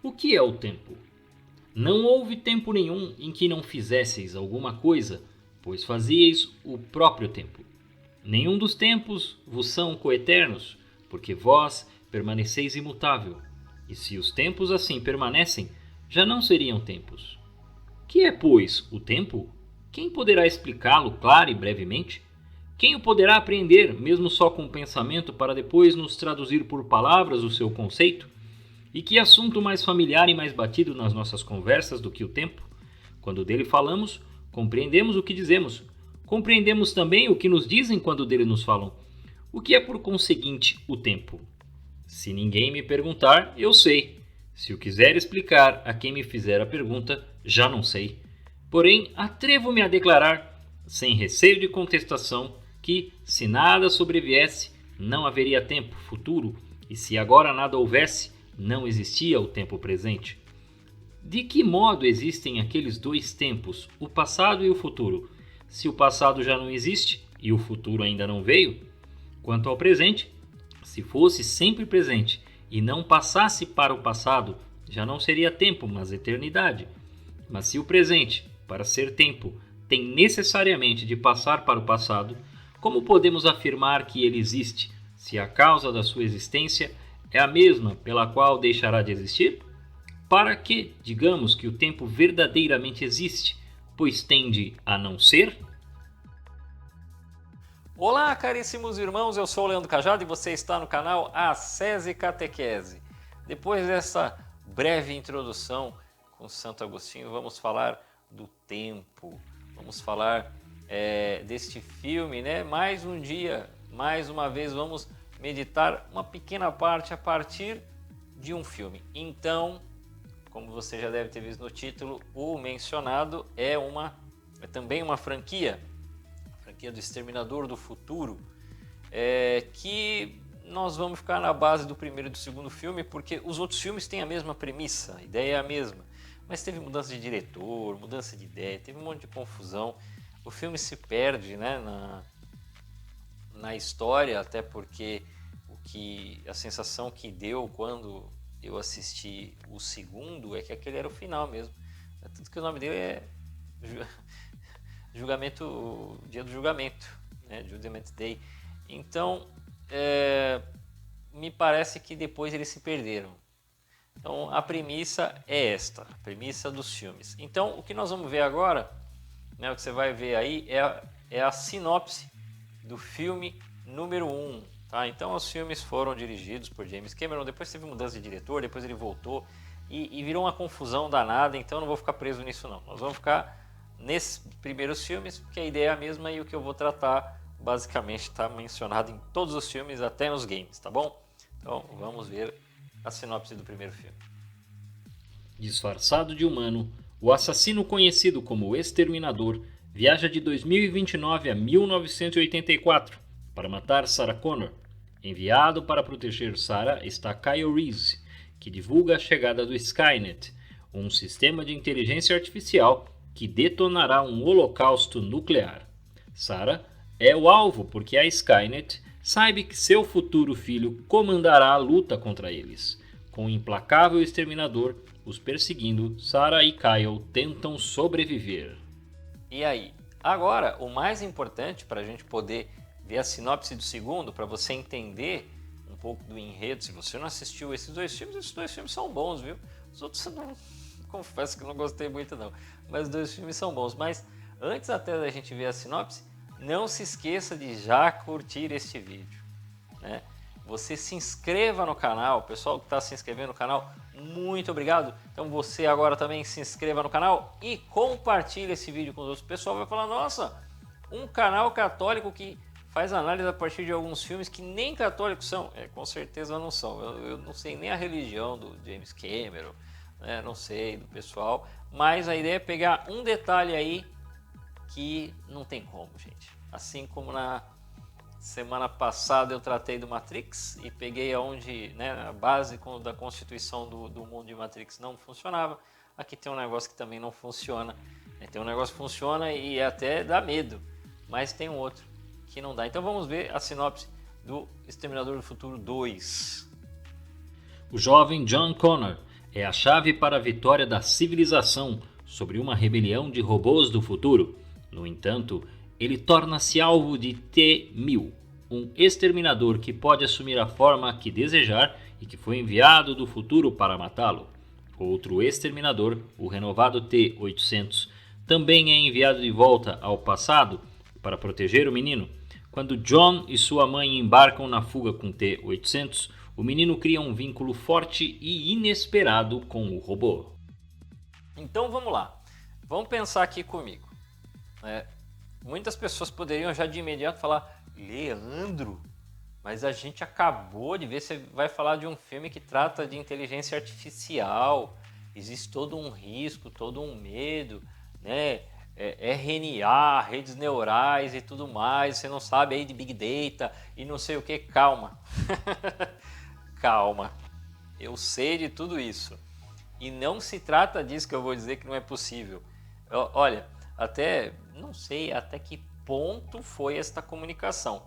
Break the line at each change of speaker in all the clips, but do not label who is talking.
O que é o tempo? Não houve tempo nenhum em que não fizesseis alguma coisa, pois fazieis o próprio tempo. Nenhum dos tempos vos são coeternos, porque vós permaneceis imutável. E se os tempos assim permanecem, já não seriam tempos. Que é, pois, o tempo? Quem poderá explicá-lo clara e brevemente? Quem o poderá apreender, mesmo só com o pensamento, para depois nos traduzir por palavras o seu conceito? E que assunto mais familiar e mais batido nas nossas conversas do que o tempo? Quando dele falamos, compreendemos o que dizemos. Compreendemos também o que nos dizem quando dele nos falam. O que é, por conseguinte, o tempo? Se ninguém me perguntar, eu sei. Se o quiser explicar a quem me fizer a pergunta, já não sei. Porém, atrevo-me a declarar, sem receio de contestação, que, se nada sobreviesse, não haveria tempo futuro, e se agora nada houvesse, não existia o tempo presente. De que modo existem aqueles dois tempos, o passado e o futuro, se o passado já não existe e o futuro ainda não veio? Quanto ao presente, se fosse sempre presente e não passasse para o passado, já não seria tempo, mas eternidade. Mas se o presente, para ser tempo, tem necessariamente de passar para o passado, como podemos afirmar que ele existe, se a causa da sua existência é a mesma pela qual deixará de existir? Para que, digamos que o tempo verdadeiramente existe, pois tende a não ser?
Olá, caríssimos irmãos, eu sou o Leandro Cajado e você está no canal Ascese Catequese. Depois dessa breve introdução com Santo Agostinho, vamos falar do tempo, vamos falar deste filme, né? Mais um dia, mais uma vez, vamos meditar uma pequena parte a partir de um filme. Então, como você já deve ter visto no título, o mencionado é também uma franquia do Exterminador do Futuro, que nós vamos ficar na base do primeiro e do segundo filme, porque os outros filmes têm a mesma premissa, a ideia é a mesma, mas teve mudança de diretor, mudança de ideia, teve um monte de confusão, o filme se perde, né, na história, até porque a sensação que deu quando eu assisti o segundo é que aquele era o final mesmo, tanto que o nome dele é Dia do Julgamento, né? Judgment Day. Então, me parece que depois eles se perderam. Então, a premissa é esta, a premissa dos filmes. Então, o que nós vamos ver agora, né, o que você vai ver aí, é a sinopse do filme número 1. Tá? Então, os filmes foram dirigidos por James Cameron, depois teve mudança de diretor, depois ele voltou, e virou uma confusão danada, então eu não vou ficar preso nisso não. Nós vamos ficar nesses primeiros filmes, porque a ideia é a mesma e o que eu vou tratar basicamente está mencionado em todos os filmes, até nos games, tá bom? Então vamos ver a sinopse do primeiro filme.
Disfarçado de humano, o assassino conhecido como o Exterminador viaja de 2029 a 1984 para matar Sarah Connor. Enviado para proteger Sarah está Kyle Reese, que divulga a chegada do Skynet, um sistema de inteligência artificial que detonará um holocausto nuclear. Sarah é o alvo porque a Skynet sabe que seu futuro filho comandará a luta contra eles. Com o implacável exterminador os perseguindo, Sarah e Kyle tentam sobreviver.
E aí? Agora, o mais importante para a gente poder ver a sinopse do segundo, para você entender um pouco do enredo, se você não assistiu esses dois filmes são bons, viu? Os outros não... Confesso que não gostei muito não, mas os dois filmes são bons. Mas antes até da gente ver a sinopse, não se esqueça de já curtir este vídeo, né? Você se inscreva no canal, pessoal que está se inscrevendo no canal, muito obrigado. Então você agora também se inscreva no canal e compartilhe esse vídeo com os outros. O pessoal vai falar, nossa, um canal católico que faz análise a partir de alguns filmes que nem católicos são. Com certeza não são, eu não sei nem a religião do James Cameron, não sei, do pessoal, mas a ideia é pegar um detalhe aí que não tem como, gente. Assim como na semana passada eu tratei do Matrix e peguei aonde, né, a base da constituição do mundo de Matrix não funcionava, aqui tem um negócio que também não funciona, né? Tem um negócio que funciona e até dá medo, mas tem um outro que não dá. Então vamos ver a sinopse do Exterminador do Futuro 2.
O jovem John Connor é a chave para a vitória da civilização sobre uma rebelião de robôs do futuro. No entanto, ele torna-se alvo de T-1000, um exterminador que pode assumir a forma que desejar e que foi enviado do futuro para matá-lo. Outro exterminador, o renovado T-800, também é enviado de volta ao passado para proteger o menino. Quando John e sua mãe embarcam na fuga com T-800, o menino cria um vínculo forte e inesperado com o robô.
Então vamos lá, vamos pensar aqui comigo. Muitas pessoas poderiam já de imediato falar: Leandro, mas a gente acabou de ver, você vai falar de um filme que trata de inteligência artificial, existe todo um risco, todo um medo, né? RNA, redes neurais e tudo mais, você não sabe aí de Big Data e não sei o que. Calma, calma, eu sei de tudo isso e não se trata disso que eu vou dizer que não é possível. Olha, até não sei até que ponto foi esta comunicação,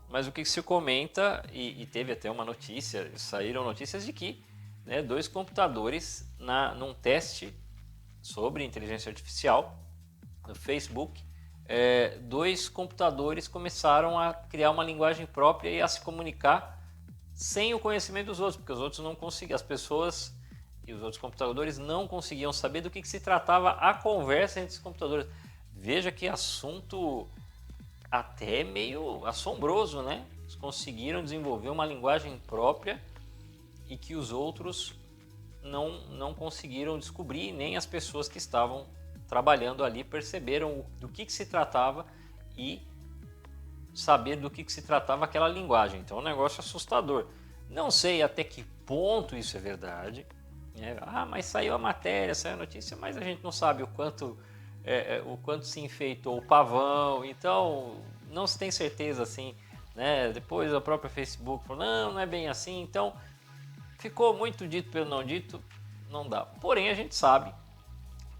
mas o que se comenta, e teve até uma notícia, saíram notícias de que, né, 2 computadores num teste sobre inteligência artificial no Facebook, 2 computadores começaram a criar uma linguagem própria e a se comunicar sem o conhecimento dos outros, porque os outros não conseguiam, as pessoas e os outros computadores não conseguiam saber do que se tratava a conversa entre os computadores. Veja que assunto até meio assombroso, né? Eles conseguiram desenvolver uma linguagem própria e que os outros não conseguiram descobrir, nem as pessoas que estavam trabalhando ali perceberam do que se tratava e saber do que se tratava aquela linguagem. Então é um negócio assustador. Não sei até que ponto isso é verdade. Mas saiu a matéria, saiu a notícia, mas a gente não sabe o quanto se enfeitou o pavão, então não se tem certeza assim, né? Depois a própria Facebook falou, não é bem assim, então ficou muito dito pelo não dito, não dá. Porém a gente sabe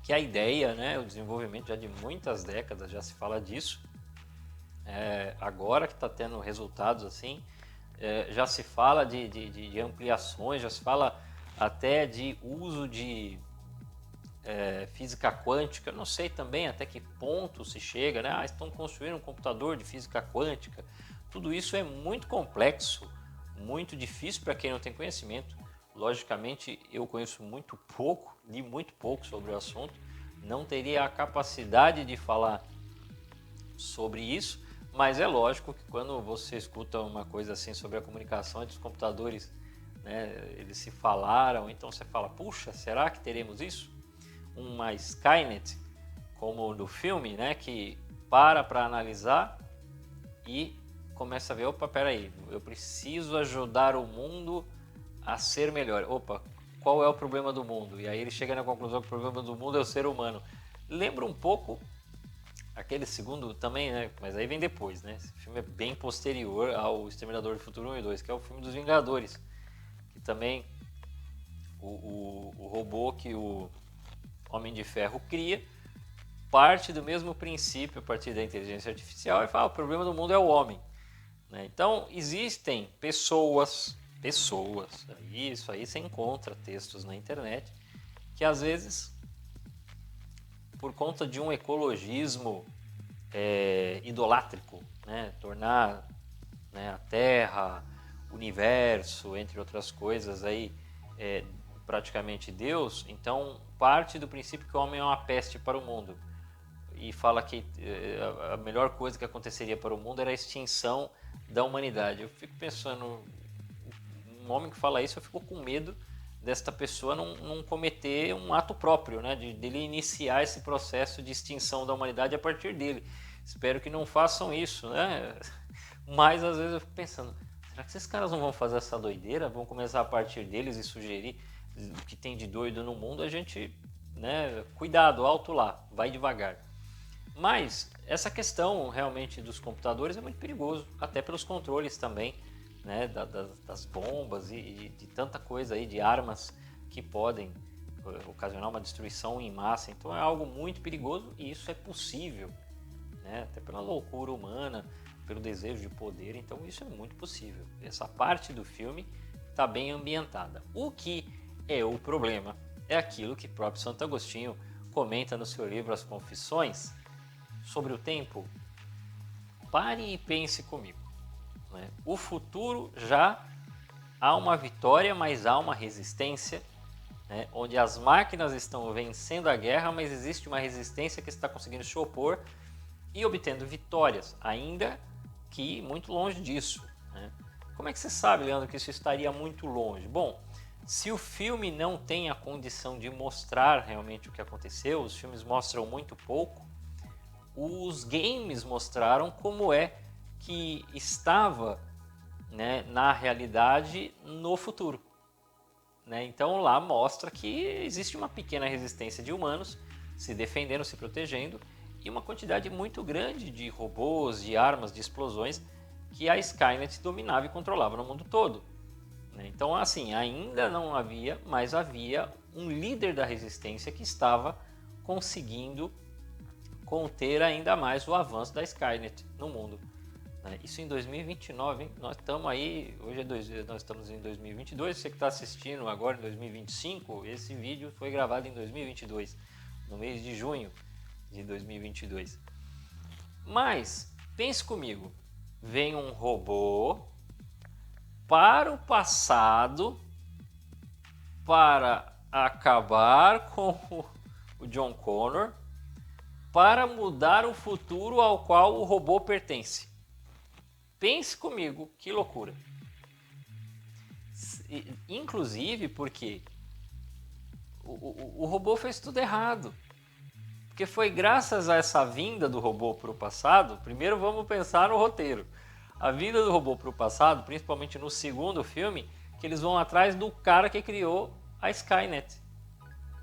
que a ideia, né, o desenvolvimento já de muitas décadas já se fala disso, agora que está tendo resultados assim, já se fala de ampliações, já se fala até de uso de física quântica. Eu não sei também até que ponto se chega, né? Estão construindo um computador de física quântica. Tudo isso é muito complexo, muito difícil para quem não tem conhecimento. Logicamente, eu conheço muito pouco, li muito pouco sobre o assunto, não teria a capacidade de falar sobre isso, mas é lógico que quando você escuta uma coisa assim sobre a comunicação entre os computadores, né, eles se falaram, então você fala, puxa, será que teremos isso? Uma Skynet, como no filme, né, que para analisar e começa a ver, opa, peraí, eu preciso ajudar o mundo a ser melhor. Opa, qual é o problema do mundo? E aí ele chega na conclusão que o problema do mundo é o ser humano. Lembra um pouco aquele segundo também, né? Mas aí vem depois, né? Esse filme é bem posterior ao Exterminador do Futuro 1 e 2, que é o filme dos Vingadores. Que também o robô que o Homem de Ferro cria parte do mesmo princípio a partir da inteligência artificial e fala, o problema do mundo é o homem. Né? Então existem pessoas, isso aí você encontra textos na internet, que às vezes, por conta de um ecologismo idolátrico, né? Tornar, né, a Terra, o universo, entre outras coisas, aí, praticamente Deus, então parte do princípio que o homem é uma peste para o mundo. E fala que a melhor coisa que aconteceria para o mundo era a extinção da humanidade. Eu fico pensando, um homem que fala isso, eu fico com medo desta pessoa não cometer um ato próprio, né? Dele iniciar esse processo de extinção da humanidade a partir dele. Espero que não façam isso, né? Mas às vezes eu fico pensando, será que esses caras não vão fazer essa doideira? Vão começar a partir deles e sugerir o que tem de doido no mundo? A gente, né? Cuidado, alto lá, vai devagar. Mas essa questão realmente dos computadores é muito perigoso, até pelos controles também, né, das bombas e de tanta coisa aí, de armas que podem ocasionar uma destruição em massa. Então é algo muito perigoso e isso é possível, né, até pela loucura humana, pelo desejo de poder. Então isso é muito possível. Essa parte do filme está bem ambientada. O que é o problema. É aquilo que o próprio Santo Agostinho comenta no seu livro As Confissões sobre o tempo. Pare e pense comigo, né? O futuro já há uma vitória, mas há uma resistência, né? Onde as máquinas estão vencendo a guerra, mas existe uma resistência que está conseguindo se opor e obtendo vitórias, ainda que muito longe disso, né? Como é que você sabe, Leandro, que isso estaria muito longe? Bom, se o filme não tem a condição de mostrar realmente o que aconteceu, os filmes mostram muito pouco, os games mostraram como é que estava, né, na realidade no futuro, né? Então lá mostra que existe uma pequena resistência de humanos se defendendo, se protegendo, e uma quantidade muito grande de robôs, de armas, de explosões que a Skynet dominava e controlava no mundo todo, né? Então assim, ainda não havia, mas havia um líder da resistência que estava conseguindo conter ainda mais o avanço da Skynet no mundo. Isso em 2029, hein? Nós estamos aí, nós estamos em 2022, você que está assistindo agora em 2025, esse vídeo foi gravado em 2022, no mês de junho de 2022. Mas, pense comigo, vem um robô para o passado para acabar com o John Connor, para mudar o futuro ao qual o robô pertence. Pense comigo, que loucura. Inclusive porque o robô fez tudo errado. Porque foi graças a essa vinda do robô para o passado, primeiro vamos pensar no roteiro. A vinda do robô para o passado, principalmente no segundo filme, que eles vão atrás do cara que criou a Skynet,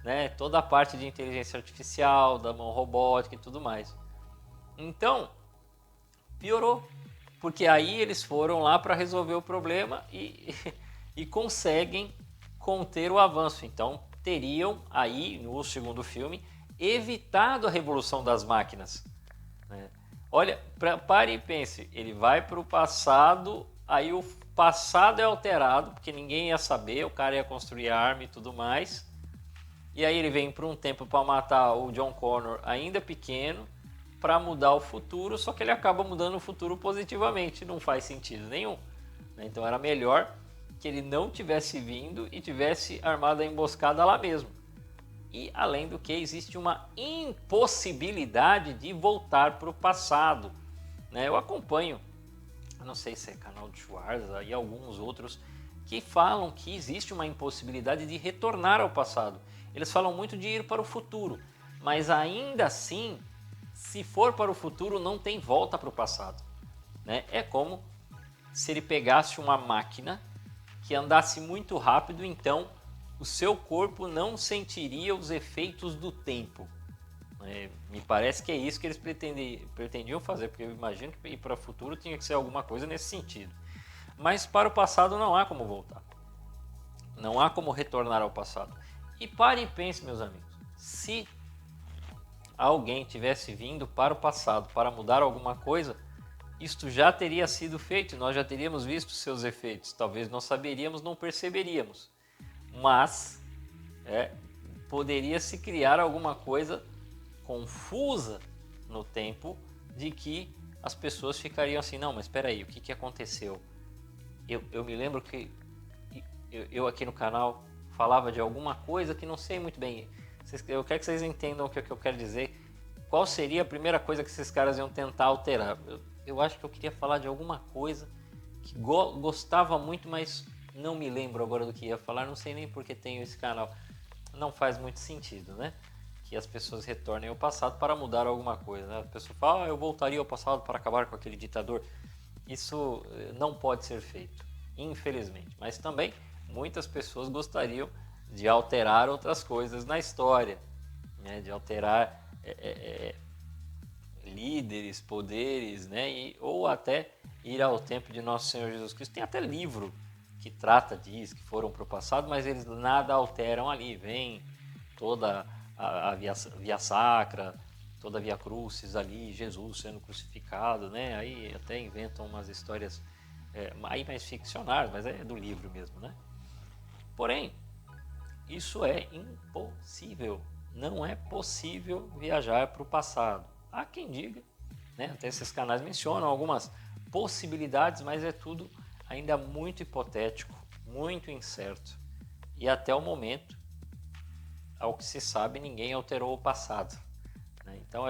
né? Toda a parte de inteligência artificial, da mão robótica e tudo mais. Então, piorou. Porque aí eles foram lá para resolver o problema e conseguem conter o avanço. Então, teriam aí, no segundo filme, evitado a revolução das máquinas, né? Olha, pare e pense, ele vai para o passado, aí o passado é alterado, porque ninguém ia saber, o cara ia construir arma e tudo mais. E aí ele vem por um tempo para matar o John Connor ainda pequeno, para mudar o futuro, só que ele acaba mudando o futuro positivamente, não faz sentido nenhum. Então era melhor que ele não tivesse vindo e tivesse armado a emboscada lá mesmo. E além do que, existe uma impossibilidade de voltar para o passado, né? Eu acompanho, não sei se é canal de Schwarza e alguns outros, que falam que existe uma impossibilidade de retornar ao passado. Eles falam muito de ir para o futuro, mas ainda assim, se for para o futuro, não tem volta para o passado, né? É como se ele pegasse uma máquina que andasse muito rápido, então o seu corpo não sentiria os efeitos do tempo. Me parece que é isso que eles pretendiam fazer, porque eu imagino que ir para o futuro tinha que ser alguma coisa nesse sentido. Mas para o passado não há como voltar. Não há como retornar ao passado. E pare e pense, meus amigos, se alguém tivesse vindo para o passado para mudar alguma coisa, isto já teria sido feito, nós já teríamos visto seus efeitos. Talvez não saberíamos, não perceberíamos, mas poderia se criar alguma coisa confusa no tempo, de que as pessoas ficariam assim, não, mas espera aí, o que aconteceu? Eu me lembro que eu aqui no canal falava de alguma coisa que não sei muito bem. Eu quero que vocês entendam o que eu quero dizer. Qual seria a primeira coisa que esses caras iam tentar alterar? Eu acho que eu queria falar de alguma coisa que gostava muito, mas não me lembro agora do que ia falar. Não sei nem porque tenho esse canal. Não faz muito sentido, né? Que as pessoas retornem ao passado para mudar alguma coisa, né? A pessoa fala, eu voltaria ao passado para acabar com aquele ditador. Isso não pode ser feito, infelizmente. Mas também muitas pessoas gostariam de alterar outras coisas na história, né? De alterar líderes, poderes, né? Ou até ir ao tempo de Nosso Senhor Jesus Cristo. Tem até livro que trata disso, que foram para o passado, mas eles nada alteram ali. Vem toda a via sacra, toda a via crucis ali, Jesus sendo crucificado, né? Aí até inventam umas histórias aí mais ficcionais, mas é do livro mesmo, né? Porém, isso é impossível. Não é possível viajar para o passado. Há quem diga, né? Até esses canais mencionam algumas possibilidades, mas é tudo ainda muito hipotético, muito incerto. E até o momento, ao que se sabe, ninguém alterou o passado, né? Então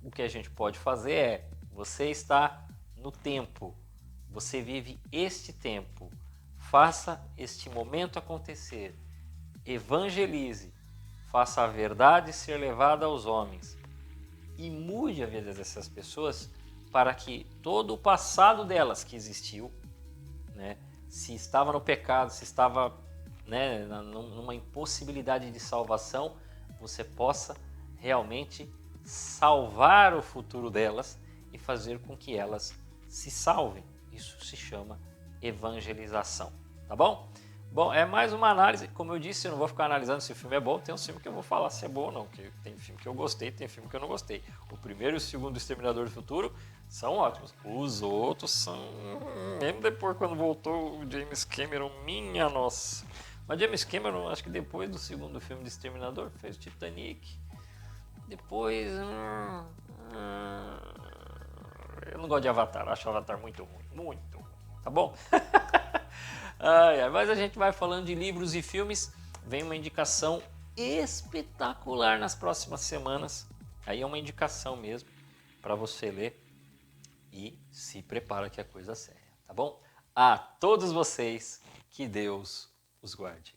o que a gente pode fazer é, você está no tempo, você vive este tempo, faça este momento acontecer, evangelize, faça a verdade ser levada aos homens e mude a vida dessas pessoas para que todo o passado delas que existiu, né, se estava no pecado, se estava, né, numa impossibilidade de salvação, você possa realmente salvar o futuro delas e fazer com que elas se salvem. Isso se chama evangelização, tá bom? Bom, é mais uma análise, como eu disse, eu não vou ficar analisando se o filme é bom, tem um filme que eu vou falar se é bom ou não, porque tem filme que eu gostei, tem filme que eu não gostei. O primeiro e o segundo Exterminador do Futuro são ótimos, os outros são... mesmo depois quando voltou o James Cameron, minha nossa. Mas James Cameron, acho que depois do segundo filme de Exterminador, fez Titanic, depois... eu não gosto de Avatar, acho o Avatar muito ruim, muito ruim, tá bom? Mas a gente vai falando de livros e filmes, vem uma indicação espetacular nas próximas semanas, aí é uma indicação mesmo para você ler e se prepara que é coisa séria, tá bom? A todos vocês, que Deus os guarde.